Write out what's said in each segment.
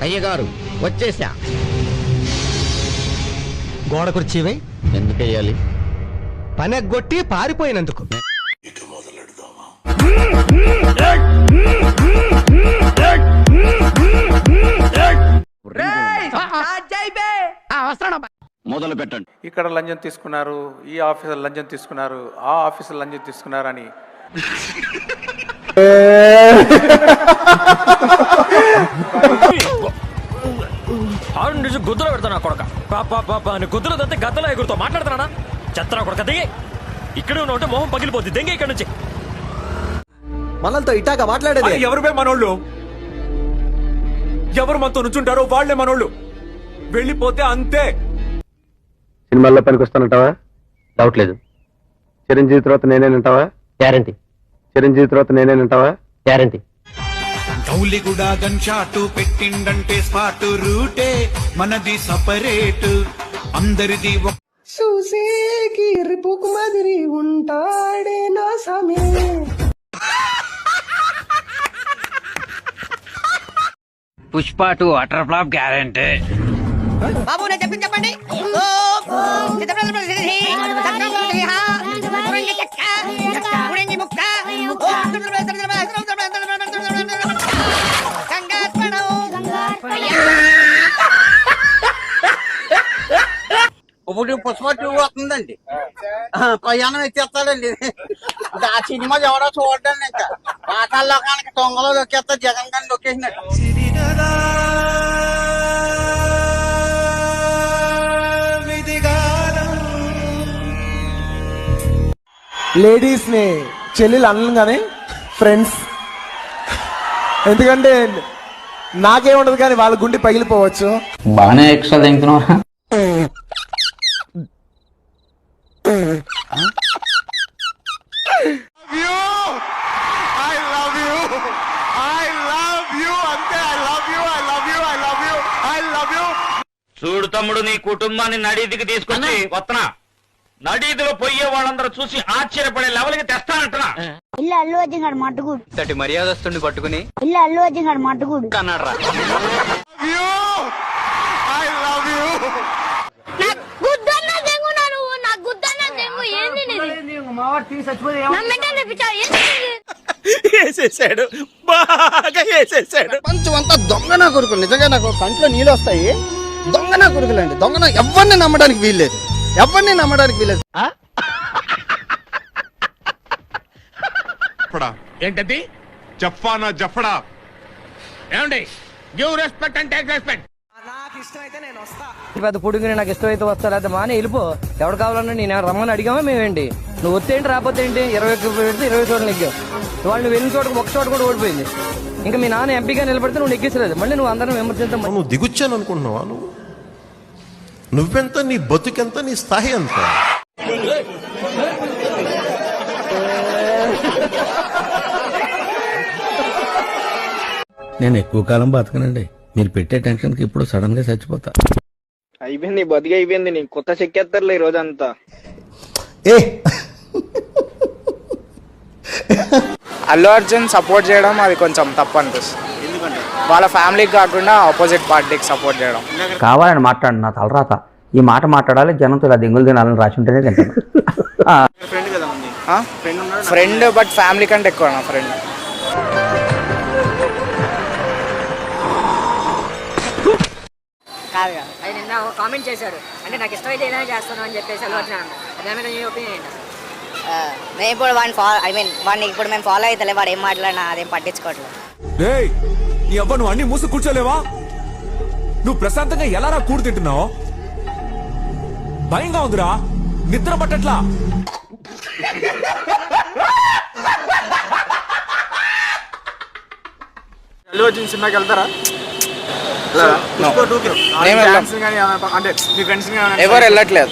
అయ్యగారు వచ్చేసా. గోడ కుర్చీవై ఎందుకెయ్యాలి? పనెగ్గొట్టి పారిపోయినందుకు. మొదలు పెట్టండి. ఇక్కడ లంచం తీసుకున్నారు, ఈ ఆఫీసర్ లంచం తీసుకున్నారు, ఆ ఆఫీసర్ లంచం తీసుకున్నారు అని గుద్దులో పెడతాను కొడక గుద్దులో దంతే గద్దలో ఎగురుతో మాట్లాడుతున్నా చెత్తనా కొడక దిగి ఇక్కడ ఉంటే మొహం పగిలిపోద్ది దెంగ ఇక్కడ నుంచి. మనల్తో ఇటాక మాట్లాడేది ఎవరు మనోళ్ళు? ఎవరు మనతో నుంచుంటారో వాళ్లే మనోళ్ళు. వెళ్ళిపోతే అంతే. సినిమాల్లో పనికి వస్తానంటావా? డౌట్ లేదు. చిరంజీవి తర్వాత నేనేనంటావా? గ్యారంటీ. చిరంజీవి తర్వాత నేనేనంటావా? గ్యారంటీ. గౌలిగూడ గన్ షాటు పెట్టిండంటే స్పాట్ రూటే మనది సపరేట్ అందరిది. చూసేకి రిపుకు మాదిరి ఉంటాడే నా సమీ. Pushpa 2 utter flop guarantee. బాబు నేను చెప్పింది చెప్పండి. ఇప్పుడు పుష్ప 2 వస్తుందండి, ప్రయాణం ఎత్తేస్తాడండి. ఆ సినిమా ఎవరో చూడండి. ఇంకా పాతాళలోకానికి తొంగలో దొక్కేస్తా, జగన్ గారిని దొక్కేసినట్టు. లేడీస్ ని చెల్లెలు అనను కానీ ఫ్రెండ్స్, ఎందుకంటే నాకేముండదు కానీ వాళ్ళ గుండె పగిలిపోవచ్చు. బాగానే ఎక్స్ట్రా తింటున్నావా? చూడు తమ్ముడు, నీ కుటుంబాన్ని నడీదికి తీసుకొచ్చి వస్తున్నా. నడీదిలో పోయే వాళ్ళందరూ చూసి ఆశ్చర్యపడే లెవెల్కి తెస్తానంటున్నా. ఇల్లు అల్లు అర్జున్ గారు మట్టుకుడు తటి మర్యాదస్తుని పట్టుకుని ఇల్లు అల్లు అర్జున్ గారు మట్టుకుడు అన్నాడు. వేసేసాడు, బాగా వేసేసాడు. ప్రపంచం అంతా దొంగ నా కొడుకులు. నిజంగా నాకు కంట్లో నీళ్ళు వస్తాయి. దొంగ నా కొడుకులండి. దొంగ ఎవరిని నమ్మడానికి వీల్లేదు, ఎవరిని నమ్మడానికి వీల్లేదు. ఏంటది? జఫానా జఫడా. ఏమండి? Give respect and take respect. పెద్ద పొడుగుని నాకు ఇష్టమైతే వస్తా, లేదా మానే వెళ్ళిపో. ఎవరు కావాలన్నా నేను రమ్మని అడిగామా మేమేంటి? నువ్వు వస్తేంటి రాకపోతే ఏంటి? 20 పెడితే 20 చోట్ల నెగ్గావు. వాళ్ళు నువ్వు వెళ్ళిన చోట ఒక చోట కూడా ఓడిపోయింది. ఇంకా మీ నాన్న ఎంపీగా నిలబడితే నువ్వు నెగ్గేసలేదు. మళ్ళీ నువ్వు అందరం విమర్శించావు. నువ్వు దిగుచ్చాను అనుకుంటున్నావా? నువ్వెంత, నీ బతుకెంత, నీ స్థాయి ఎంత? నేను ఎక్కువ కాలం బతకనండి. మీరు పెట్టే టెన్షన్ కి ఇప్పుడు సడన్ గా చచ్చిపోతా. అయిపోయింది, బతికి అయిపోయింది. నీకు కొత్త చెక్కేస్తారులే ఈ రోజంతా. అల్లు అర్జున్ సపోర్ట్ చేయడం అది కొంచెం తప్పు అనిపిస్తుంది. వాళ్ళ ఫ్యామిలీకి కాకుండా ఆపోజిట్ పార్టీకి సపోర్ట్ చేయడం. కావాలని మాట్లాడు, నా తలరాత. ఈ మాట మాట్లాడాలి, జనంతో ఇలా దింగులు తినాలని రాసి ఉంటేనే తింటాను. ఫ్రెండ్, బట్ ఫ్యామిలీ కంటే ఎక్కువ నా ఫ్రెండ్. కాదు కాదు, అది నిన్న కామెంట్ చేశాడు. అంటే నాకు ఇష్టమైతే ఏదైనా చేస్తాను అని చెప్పేసి అల్లు అర్జున్ అన్న. దాని మీద నీ ఒపీనియన్ ఏంటి? మేము ఇప్పుడు వాడిని ఇప్పుడు మేము ఫాలో అవుతలే. వాడు ఏం మాట్లాడినా అదేం పట్టించుకోవట్లేదు. నీ అవ్వ, నువ్వు అన్ని మూసి కూర్చోలేవా? నువ్వు ప్రశాంతంగా ఎలా రా కూడు తింటున్నావు? భయంగా ఉందిరా, నిద్ర పట్టట్లా. అల్లు అర్జున్ సినిమాకి వెళ్తారా? అంటే మీ ఫ్రెండ్స్ ఎవరు వెళ్ళట్లేదు.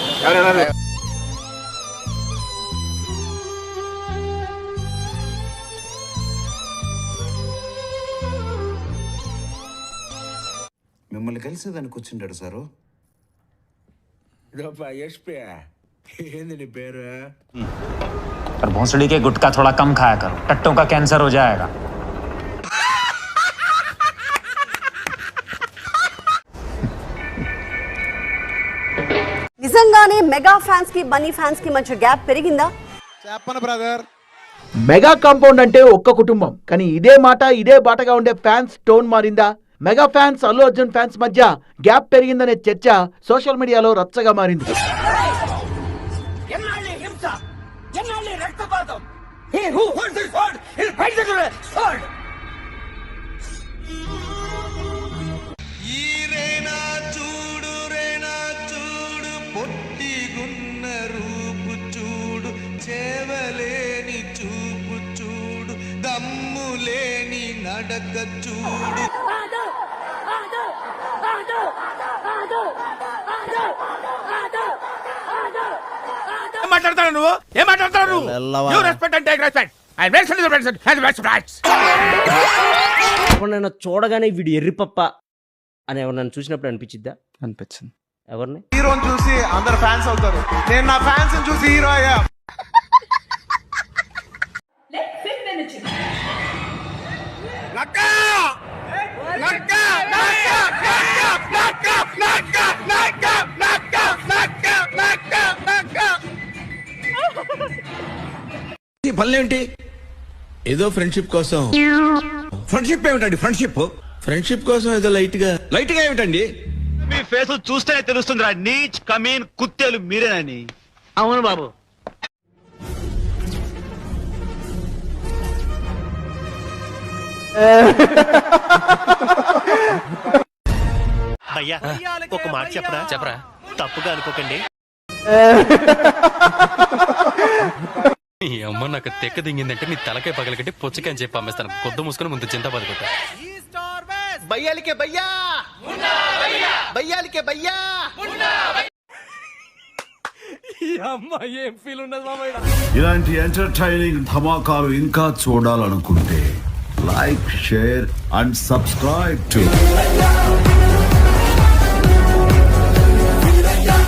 మిమ్మల్ని కలిసేదానికి వచ్చిండాడు సారు. ఏంది నీ పేరు? पर भोंसड़ी के गुटखा थोड़ा कम खाया करो, टट्टों का कैंसर हो जाएगा. నిజంగానే మెగా ఫ్యాన్స్ కి బన్నీ ఫ్యాన్స్ కి మధ్య గ్యాప్ పెరిగిందా? చెప్పను బ్రదర్. మెగా కాంపౌండ్ అంటే ఒక్క కుటుంబం, కానీ ఇదే మాట ఇదే బాటగా ఉండే ఫ్యాన్స్ టోన్ మారిందా? Mega fans Allu Arjun fans మధ్య గ్యాప్ పెరిగిందనే చర్చ సోషల్ మీడియాలో రచ్చగా మారింది. పొట్టిగున్న రూపు చూడు, చేవలేని చూపు చూడు, దమ్ములేని నడక చూడు. ఏం మాట్లాడతాడు నువ్వు? ఏం మాట్లాడతాడు నువ్వు? You respect and take respect. And make sure you respect and respect. ఎవరినైనా చూడగానే వీడు ఎర్రిపప్ప అని ఎవరినైనా చూసినప్పుడు అనిపించిద్దా? అనిపించింది. ఎవరిని? హీరోని చూసి అందరు ఫ్యాన్స్ అవుతారు. నేను నా ఫ్యాన్స్ చూసి హీరో అయ్యా. పనులేంటి? ఏదో ఫ్రెండ్షిప్ కోసం. ఫ్రెండ్షిప్ ఏమిటండి? ఫ్రెండ్షిప్ కోసం ఏదో లైట్ గా ఏమిటండి? మీ ఫేస్ చూస్తేనే తెలుస్తుందిరా, నీచ్ కమీన్ కుత్తేలు మీరేనని. అవును బాబు. అయ్యా ఒక మాట చెప్పరా తప్పుగా అనుకోకండి. ఈ అమ్మ నాకు తెక్క దింగిందంటే నీ తలకాయ పగలకట్టి పుచ్చకాయ చెప్పి అమ్మేస్తాను. కొద్దు మూసుకొని ముందు చింత బతుకుతా. బయ్యాలికే బయ్యా, బయ్యాలికే బయ్యా. ఈ అమ్మ ఏం ఫీల్ ఉన్నది మామయ్య. ఇలాంటి ఎంటర్టైనింగ్ ధమాకాలు ఇంకా చూడాలనుకుంటే like, share and subscribe to